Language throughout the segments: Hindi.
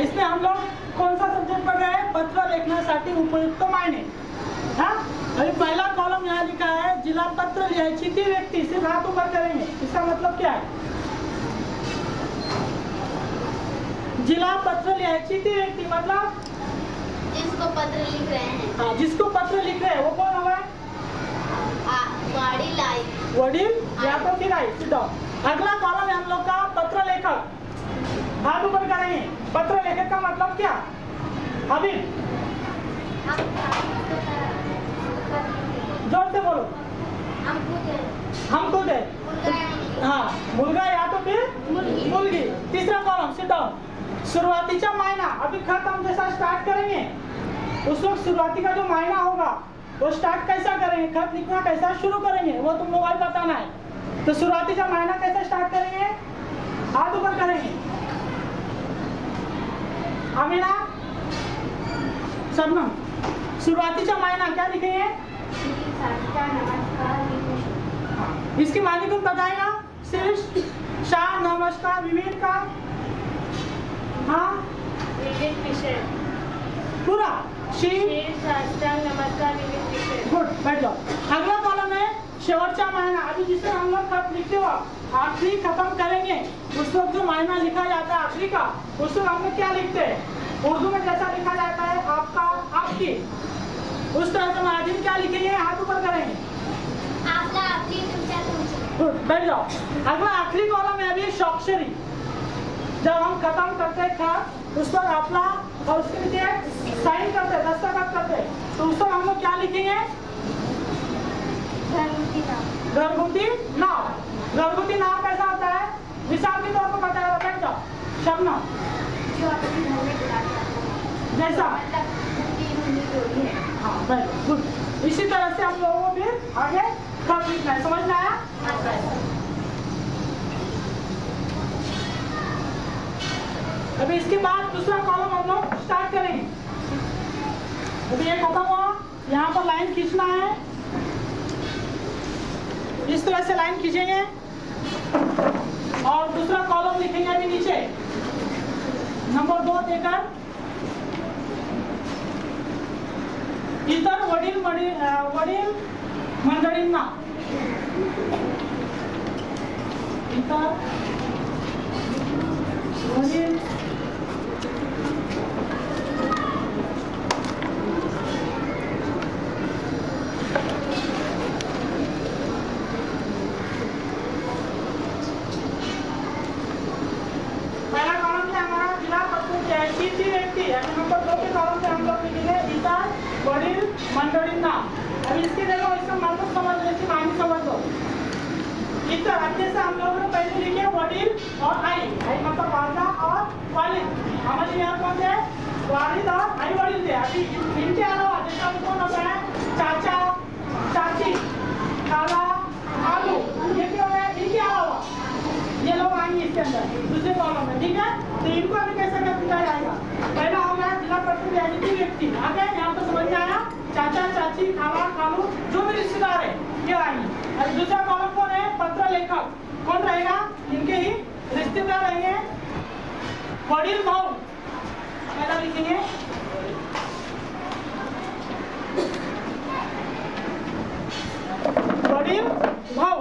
इसमें हम लोग कौन सा सब्जेक्ट पढ़ रहे हैं? पत्र लेखनासाठी उपयुक्त मायने। हाँ, अभी पहला कॉलम यहाँ लिखा है जिला पत्र लिहायची ती व्यक्ति, सिर्फ हाथ ऊपर करेंगे। इसका मतलब क्या है? जिला पत्र लिहायची ती व्यक्ति मतलब जिसको पत्र लिख रहे हैं। हाँ, जिसको पत्र लिख रहे हैं वो कौन होगा? वडील आई। वडील या तो फिर आई। सीधा अगला कॉलम है हम लोग का पत्र लेखक, हाथ ऊपर करेंगे। पत्र लेखक का मतलब क्या? अभी जोर से बोलो। हम खुद है। हाँ, मुलगा या तो फिर मुलगी। तीसरा कॉलम सिट डाउन। शुरुआतीचा मायना, अभी खत हम जैसा स्टार्ट करेंगे उस वक्त शुरुआती का जो मायना होगा वो स्टार्ट कैसा करेंगे, खत लिखना कैसा शुरू करेंगे वो तुम लोग आज बताना है। तो शुरुआतीचा मायना कैसा स्टार्ट करेंगे? हाथ ऊपर करेंगे। अमीना, शबनम, शुरुआतीचा मायना क्या लिखेंगे? इसकी मायने कुछ बताएगा? श्रेष्ठ, शाह, नमस्कार, विवेक का? हाँ, विवेक विषय पूरा नमस्कार विवेक विषय। गुड, बैठ जाओ। अगला कॉलम है शेवटचा मायना। अभी जिससे हम लोग खत लिखते हो आखिरी खत्म करेंगे उस वक्त जो मायना लिखा जाता है आखिरी का, उस वक्त हम लोग क्या लिखते हैं? उर्दू में जैसा लिखा जाता है आपका, आपकी, उस तरह से मराठी में क्या लिखेंगे? हाथ ऊपर करेंगे। आपला, आपली, तुमच्या, तुमची। गुड, बैठ जाओ। अगला आखिरी कॉलम है अभी स्वाक्षरी। जब हम खत्म करते हैं खत उस पर अपना और उसके नीचे साइन करते हैं, दस्तखत करते हैं, तो उस पर हम लोग क्या लिखेंगे? घरगुती नाव। घरगुती नाव कैसा होता है? मिसाल के तौर पर बताया। बैठ जाओ। शबनम, जो अपने घर में बुलाते हैं जैसा हाँ, बैठ। गुड। इसी तरह से हम लोगों को फिर आगे खत लिखना है। समझ में आया? अभी इसके बाद दूसरा कॉलम हम लोग स्टार्ट करेंगे। अभी ये खत्म हुआ, यहाँ पर लाइन खींचना है। इस तरह से लाइन खींचेंगे और दूसरा कॉलम लिखेंगे अभी नीचे नंबर 2 देकर। इतर वडील मंडळींना, इतर वडील व्यक्ति है। नंबर 2 के कॉलम में हम लोग लिखेंगे इतर वडील मंडळींना। अभी इसके देखो, इसका मतलब समझ लेती, मायने समझ लो। इतर अच्छे से हम लोगों ने पहले लिखे वडील और आई। आई मतलब वादा और वालिद। हमारे यहाँ कौन है? वालिद और आई वडील थे। अभी इनके अलावा जैसा कौन होता है? चाचा, चाची, खाला, आलू, ये क्यों है? इनके अलावा ये लोग आएंगे इसके अंदर दूसरे कॉलम में। ठीक है, तो इनको अभी कैसे किया जाएगा? पहला होगा जिला पत्र लिहायची व्यक्ति। आगे यहाँ पर समझ में आया? चाचा, चाची, खाला, खालू, जो भी रिश्तेदार है ये आएंगे। और दूसरा कॉलम कौन है? पत्र लेखक। कौन रहेगा? इनके ही रिश्तेदार रहेंगे। वडील भाऊ पहला लिखेंगे। वडील भाऊ।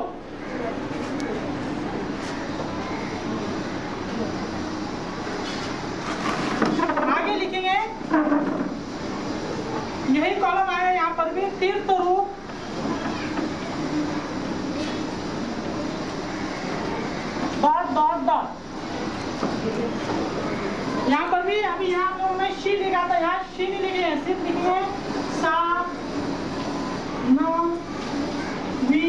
आगे लिखेंगे, यही कॉलम आएगा यहाँ पर भी, तीर्थ रूप, डॉट। यहाँ पर भी अभी यहाँ लोगों ने शी लिखा था, यहाँ शी नहीं लिखे, सिर्फ लिखेंगे सा, न, वी।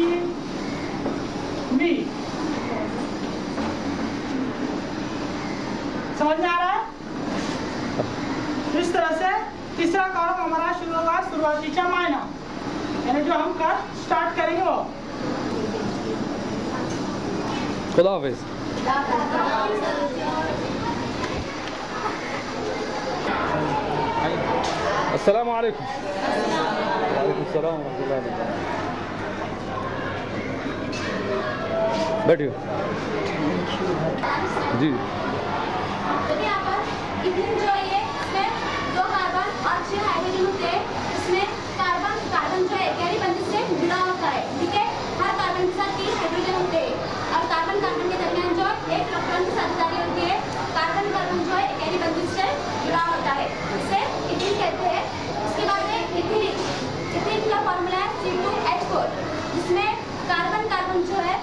समझ में आ रहा है? इस तरह से तीसरा कॉलम हमारा शुरू होगा शुरुआतीचा मायना, यानी जो हम कर स्टार्ट करेंगे वो। खुदा हाफिज। अस्सलाम वालेकुम। वालेकुम सलाम व रहमतुल्लाहि व बरकातहू। बैठिए जी। इथिलीन जो है ये इसमें 2 कार्बन और 6 हाइड्रोजन होते हैं। इसमें कार्बन जो है गहरी बंधन से जुड़ा होता है, ठीक है। हर कार्बन के साथ 3 हाइड्रोजन होते हैं और कार्बन के दरमियान जो एक इलेक्ट्रॉन की साझेदारी होती है। कार्बन जो है गहरी बंधन से जुड़ा होता है, इसे इथिलीन कहते हैं। इसके बाद है इथिलीन का फॉर्मूला है C2H4, जिसमें कार्बन जो है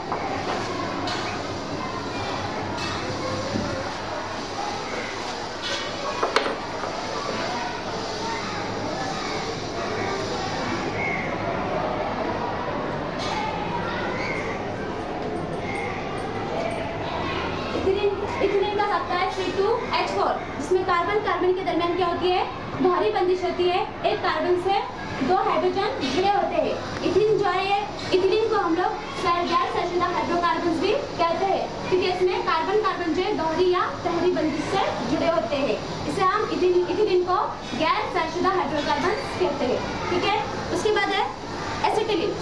इथिलीन का सकता है C2H4, जिसमें कार्बन के दरमियान क्या होती है, दोहरी बंदिश होती है। एक कार्बन से 2 हाइड्रोजन जुड़े होते हैं। इथिलीन जो है इथिलीन को हम लोग गैर संशीधा हाइड्रोकार्बन भी कहते हैं, क्योंकि इसमें कार्बन जो है दोहरी या तहरी बंदिश से जुड़े होते हैं। इसे हम इथिलीन को गैर संशीधा हाइड्रोकार्बन कहते हैं, ठीक है। उसके बाद है एसिटिलीन।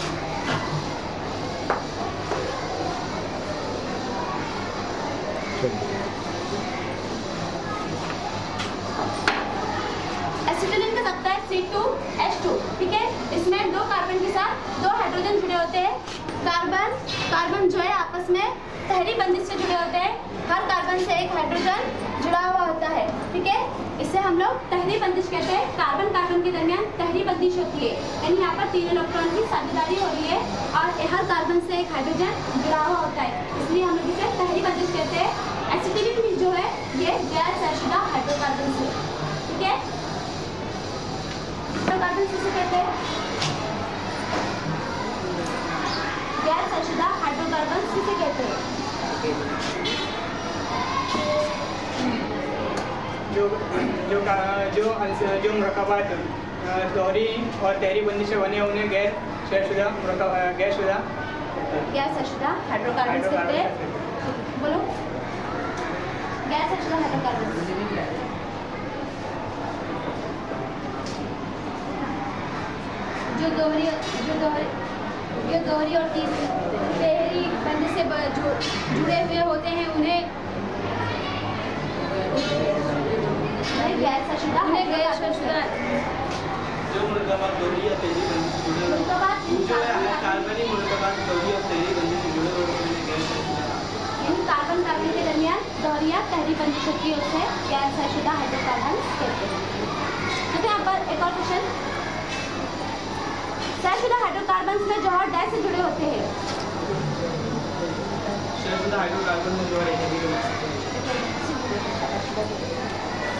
एसिटिलीन का सकता है C2H2, ठीक है। इसमें 2 कार्बन के साथ 2 हाइड्रोजन जुड़े होते हैं। कार्बन जो है आपस में तहरी बंदिश से जुड़े होते हैं। हर कार्बन से एक हाइड्रोजन जुड़ा हुआ होता है, ठीक है। इसे हम लोग तहरी बंदिश कहते हैं। कार्बन के दरमियान तहरी बंदिश होती है, यानी यहाँ पर 3 इलेक्ट्रॉन की साझेदारी हो रही है और हर कार्बन से एक हाइड्रोजन जुड़ा हुआ होता है, इसलिए हम लोग इसे तहरी बंदिश कहते हैं। एसिटिलीन जो है ये गैर संशीधा हाइड्रोकार्बन है, ठीक है। हाइड्रोकार्बन किसे कहते हैं? गैर संशीधा हाइड्रोकार्बन किसे कहते हैं? जो मुरक्कबात दोहरी और तहरी बंदिश से बने उन्हें गैर संशीधा हाइड्रोकार्बन कहते हैं। बोलो, गैर संशीधा हाइड्रोकार्बन। जो दोहरी और तहरी बंदिश से जुड़े हुए होते हैं उन्हें गैर संशीधा जो मुरक्कबात दोहरी या तहरी बंदिश से जुड़े कार्बनी मुरक्कबात दोहरी और तहरी बंदिश से जुड़े होते हैं गैर संशीधा, यानी कार्बन के दरमियान दोहरी या तहरी बंदिश होती है, उसे गैर संशीधा हाइड्रोकार्बन कहते हैं। तो यहाँ पर एक और क्वेश्चन, संशीधा हाइड्रोकार्बन में जौहर डैश से जुड़े होते हैं। संशीधा हाइड्रोकार्बन में जौहर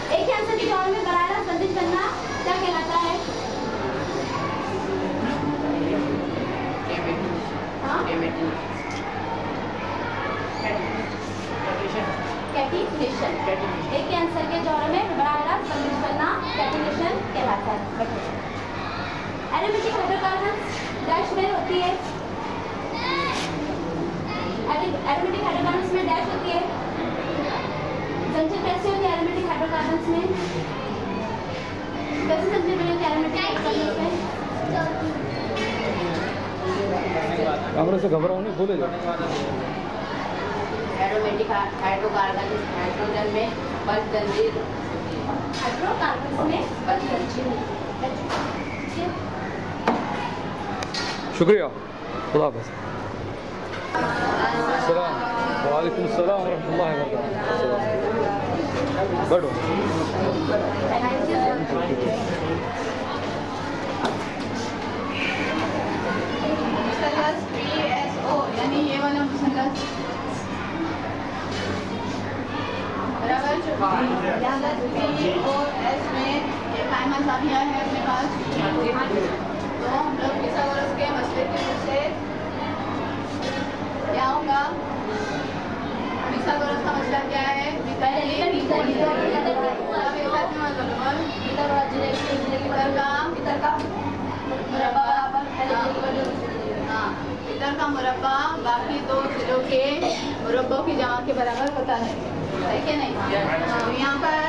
एक ही आंसर की जौहर में बराबर बंदिश बनना क्या कहलाता है? कैटिनेशन। एक ही आंसर के जौहर में बराबर बंदिश बनना कैटिनेशन कहलाता है। एरोमेटिक हाइड्रोकार्बन डैश में होती है। एरोमेटिक हाइड्रोकार्बन में डैश होती है। जंक्शन कैसे होती है एरोमेटिक हाइड्रोकार्बन में? कैसे जंक्शन बनी होती है एरोमेटिक हाइड्रोकार्बन में? कैमरे से घबराओ नहीं, बोले जाओ। एरोमेटिक हाइड्रोकार्बन हाइड्रोजन में बंद जंजीर, हाइड्रोकार्बन में बंद जंजीर। शुक्रिया, खुदा हाफ़िज़। सलाम, वालेकुम सलाम वरहमतुल्लाहि वबरकातुहू। बैठो। मुसल्लस PSO, यानी ये वाला मुसल्लस बराबर POS में ये कायमा साबिया है अपने पास। तो हम लोग पिथागोरस के मसले के से क्या होगा? पिथागोरस का मसला क्या है? इधर का मुरब्बा बाकी 2 जिलों के मुरब्बों की जमा के बराबर होता है, ठीक है नहीं? तो यहाँ पर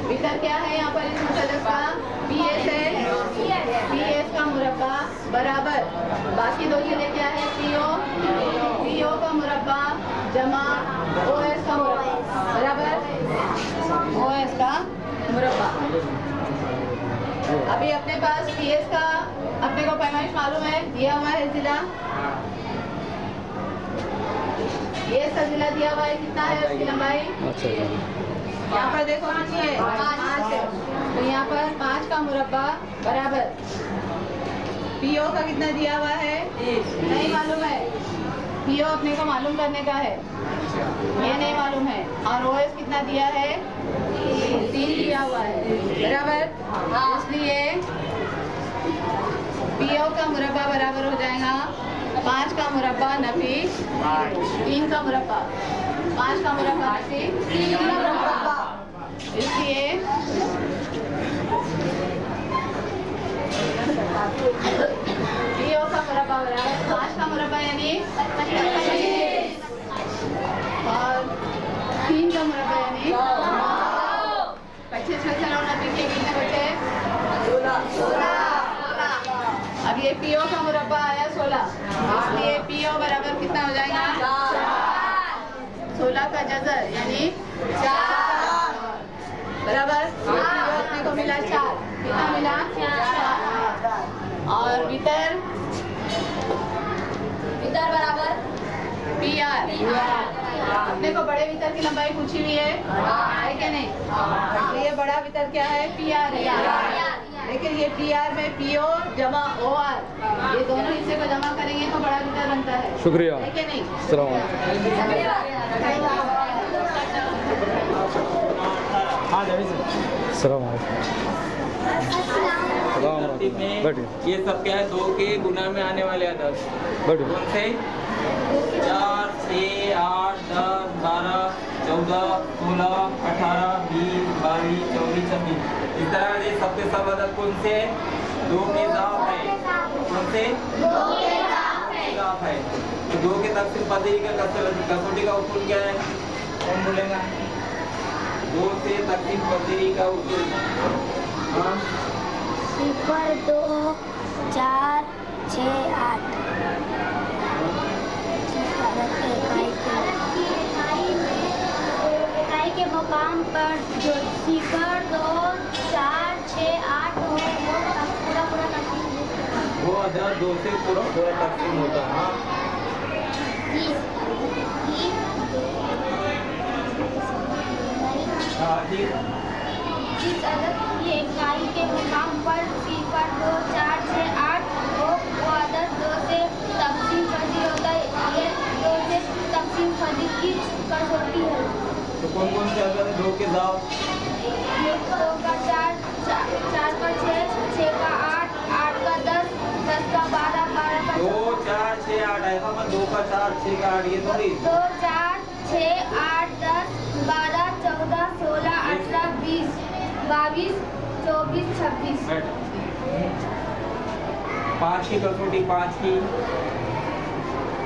भीतर क्या है? यहाँ पर इस मुसल्लस का BS है, BS का मुरब्बा बराबर बाकी 2 जिले क्या है? PO का मुरब्बा जमा OS का मुरब्बा बराबर मुरब्बा। अभी अपने पास PS का अपने को पैमाइश मालूम है, दिया हुआ है जिला। PS का जिला दिया हुआ है, कितना है उसकी लंबाई? अच्छा यहाँ पर देखो कितनी है? 5 है। तो यहाँ पर 5 का मुरब्बा बराबर PO का कितना दिया हुआ है? नहीं मालूम है। PO अपने को मालूम करने का है, ये नहीं मालूम है। और OS कितना दिया है? 3 दिया हुआ है, बराबर। इसलिए PO का मुरब्बा बराबर हो जाएगा 5 का मुरब्बा नफी 3 का मुरब्बा। 5 का मुरब्बा नफी 3 का मुरब्बा। इसलिए PO का मुरब्बा बराबर 5 का मुरब्बा यानी 25 और 3 का मुरब्बा यानी 25 में से 9 नफी के कितने बचे? 16। अब ये PO का मुरब्बा आया 16, इसलिए PO बराबर कितना हो जाएगा? 16 का जज़र यानी 4 बराबर। PO अपने को मिला 4, कितना मिला? 4। और वितर बराबर PR। अपने को बड़े वितर की लंबाई पूछी हुई है क्या नहीं? तो ये बड़ा वितर क्या है? PR है। लेकिन ये PR में PO जमा OR, ये दोनों हिस्से को जमा करेंगे तो बड़ा वितर बनता है। शुक्रिया। है कि नहीं? अस्सलाम वालेकुम। बैठिए। ये सब क्या है? 2 के गुना में आने वाले अदद। बैठिए। कौन से? 4, 6, 8, 10, 12, 14, 16, 18, 20, 22, 24, 26। इस तरह से सबके सब अदद कौन से? 2 के इजाफ है। कौन से? 2 के इजाफ है। तो 2 के तकसीम पदरी का कसौटी का उसूल क्या है? कौन बोलेगा? 2 से तकसीम पदरी का उसूल। हाँ 0, 2, 4, 6, 8। इकाई के मुकाम पर जो 0, 2, 4, 6, 8 हो वो पूरा तकसीम वो अदद 2 से पूरा तकसीम होता है। हाँ जिस अदद की इकाई के मुकाम पर 0, 2, 4, 6, 8 हो वो अदद 2 से तकसीम फजील होता है। ये 2 से तकसीम फजील की कसौटी है। तो कौन कौन से अदद 2 के इजाफ? 2 का 4, 4 का 6, 6 का 8, 8 का 10, 10 का 12, 12 का 2, 4, 6, 8 ऐसा मत 2 का 4, 6 का 8 ये थोड़ी। 2, 4, 6, 8, 10, 12, 14, 16, 18, 20, 22, 24, 26। 5 की कसौटी 5 की।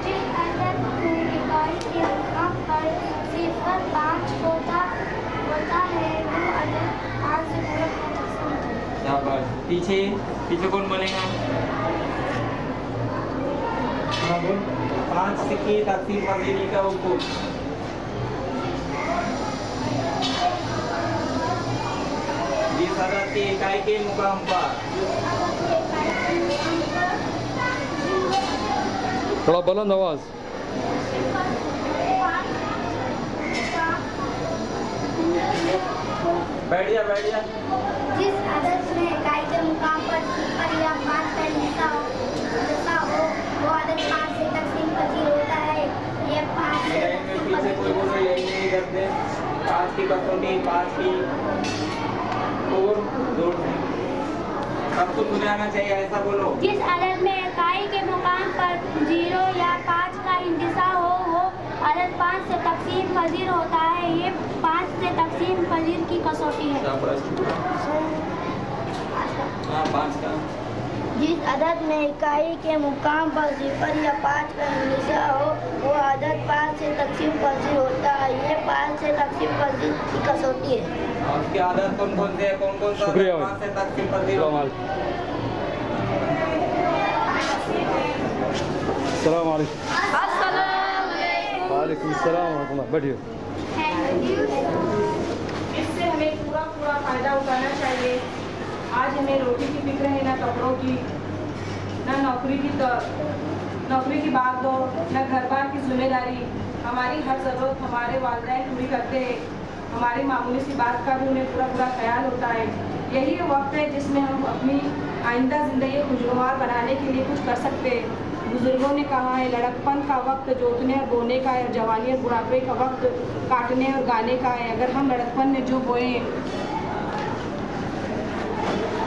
जिस अदद की इकाई के मुकाम पर 0, 5 होता है वो अदद 5 से पूरा तकसीम होता है। शाबाश। पीछे कौन बनेगा? हाँ बोल। 5 की तकसीम पदरी का उसूल। जिस अदद की इकाई के मुकाम पर थोड़ा बुलंद आवाज। बैठ जा। जिस अदद में इकाई के मुकाम पर 0 या 5 का हिस्सा हो वो अदद 5 से तकसीम पजीर होता है। ये 5 से तकसीम पीछे कोई बोलो यही नहीं करते। 5 की कसौटी 5 की और 2 सबको बुझाना चाहिए, ऐसा बोलो। जिस अदद में इकाई के मुकाम पर 0 या 5 का हिस्सा हो वो अदद 5 से तकसीम पजीर होता है। ये 5 से तकसीम पजीर की कसौटी है। हाँ 5 का। जिस अदद में इकाई के मुकाम पर 0 या 5 का हिस्सा हो वो अदद 5 से तकसीम पजीर होता है। ये 5 से तकसीम पजीर की कसौटी है। और उसके आदत कौन कौन से? कौन सा? शुक्रिया। 5 से तकसीम पजीर। अस्सलाम वालेकुम। वालेकुम अस्सलाम। बैठिए। इससे हमें पूरा फ़ायदा उठाना चाहिए। आज हमें रोटी की फिक्र है, ना कपड़ों की, ना नौकरी की भाग दौड़, न घर बार की जिम्मेदारी। हमारी हर ज़रूरत हमारे वालिदैन पूरी करते हैं। हमारी मामूली सी बात का भी उन्हें पूरा ख्याल होता है। यही वो वक्त है जिसमें हम अपनी आइंदा ज़िंदगी खुशगवार बनाने के लिए कुछ कर सकते हैं। बुजुर्गों ने कहा है, लड़कपन का वक्त जोतने और बोने का है, और जवानी और बुढ़ापे का वक्त काटने और गाने का है। अगर हम लड़कपन में जो बोए,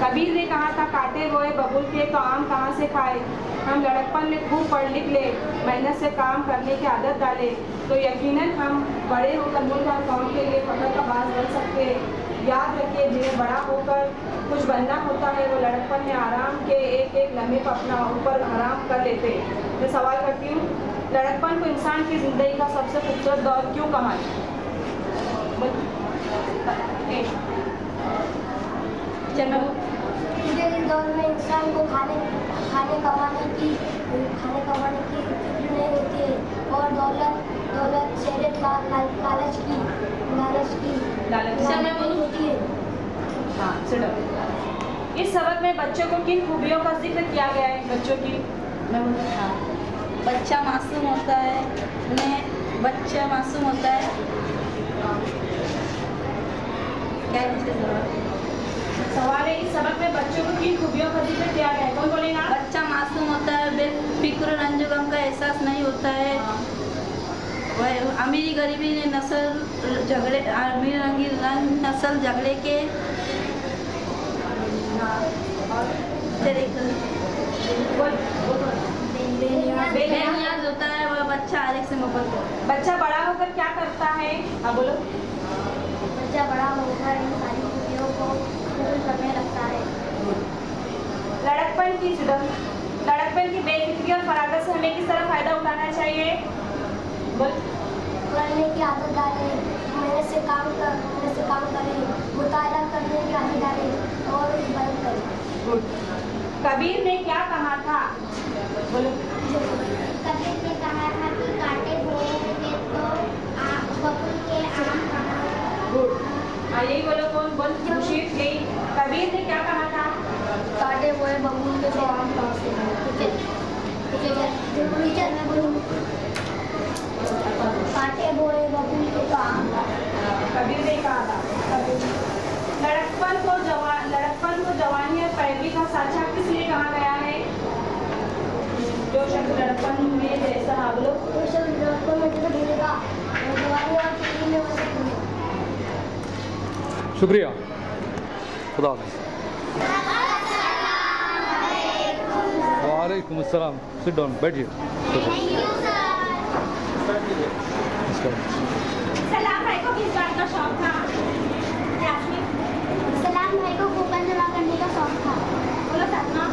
कबीर ने कहा था, काटे बोए बबूल के तो आम कहाँ से खाए। हम लड़कपन में खूब पढ़ लिख ले, मेहनत से काम करने की आदत डाले, तो यकीनन हम बड़े होकर मुल्क और कौम के लिए फख्र का बाज़ बन सकते हैं। याद रखिए, जिन्हें बड़ा होकर कुछ बनना होता है, वो लड़कपन में आराम के एक एक लम्हे पर अपना ऊपर आराम कर लेते हैं। मैं सवाल करती हूँ, लड़कपन को इंसान की ज़िंदगी का सबसे खूबसूरत दौर क्यों कहा है? मुझे इस दौर में इंसान को खाने कमाने की फिक्र नहीं होती है, और दौलत शहरत लालच की नहीं होती है। हाँ, इस सबक में बच्चों को किन खूबियों का जिक्र किया गया है? बच्चों की बच्चा मासूम होता है, बच्चा मासूम होता है, क्या सवाल है, इस सबक में बच्चों को किन खूबियों का जिक्र किया गया है? कौन बोलेगा? बच्चा मासूम होता है, बेफिक्र रंज गम का एहसास नहीं होता है। वह अमीरी गरीबी ने नस्ल झगड़े के बेनियाज होता है। वह बच्चा हर एक से मोहब्बत करता है। बच्चा बड़ा होकर क्या करता है? हाँ बोलो। बच्चा बड़ा होकर इन सारी खूबियों को कबूल करने लगता है। लड़कपन की बेफिक्री और फरागत से हमें किस तरह फ़ायदा उठाना चाहिए? बोल। पढ़ने की आदत डालें, मेहनत से काम करें, मुताला करने की आदत डालें और इबादत करें। कबीर ने क्या कहा था? बोलो। कबीर ने कहा था कि काटे बोएंगे तो बबूल के आम कहाँ। गुड। हाँ, यही बोलो। कौन बोल? खुर्शीद। यही कबीर ने क्या कहा था? काटे बोए बबूल के तो आम कहाँ से। टीचर मैं बोलूँ, काटे बोए बबूल के तो आम कबीर ने कहा था। लड़कपन को जवानी और पैरवी का साझा किस लिए कहा गया है? जो शख्स लड़कपन में जैसा आप लोग लड़कों में जो ढूंढेगा जवानी और पैरवी में वैसे ढूंढेगा। शुक्रिया, खुदा हाफ़िज़। वालेकुम अस्सलाम। सिट डाउन, बैठिए। सलाम भाई को किस बात का शौक था? सलाम भाई को कूपन जमा करने का शौक था। बोलो सपना।